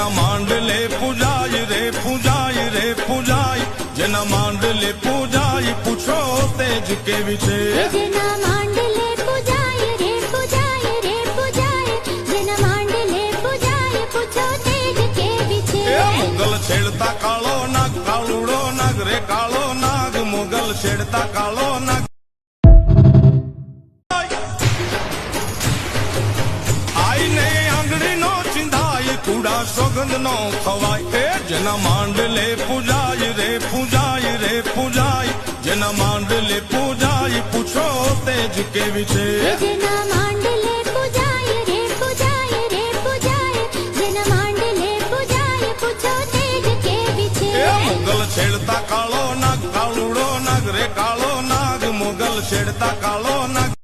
જેના માંડલે પૂજાય રે પૂજાય રે પૂજાય, જેના માંડલે પૂજાય પૂછો તેજ કેવી છે. જેના માંડલે પૂજાય રે પૂજાય રે પૂજાય, જેના માંડલે પૂજાય પૂછો તેજ કેવી છે. મોગલ છેડતા કાળો નાગ, કાળુડો નાગ રે કાળો નાગ, મોગલ છેડતા કાળો નાગ. આઈને આંગળીનો ચિંધાય, કુડા સોગંદ નો ખવાય. જેના માંડલે પૂજાય રે પૂજાય રે પૂજાય, જેના માંડલે પૂજાય પૂછો તેજ કેવી છે. જેના માંડલે પૂજાય રે પૂજાય રે પૂજાય, જેના માંડલે પૂજાય પૂછો તેજ કેવી છે. મોગલ છેડતા કાળો નાગ, કાળુડો નાગ રે કાળો નાગ, મોગલ છેડતા કાળો નાગ.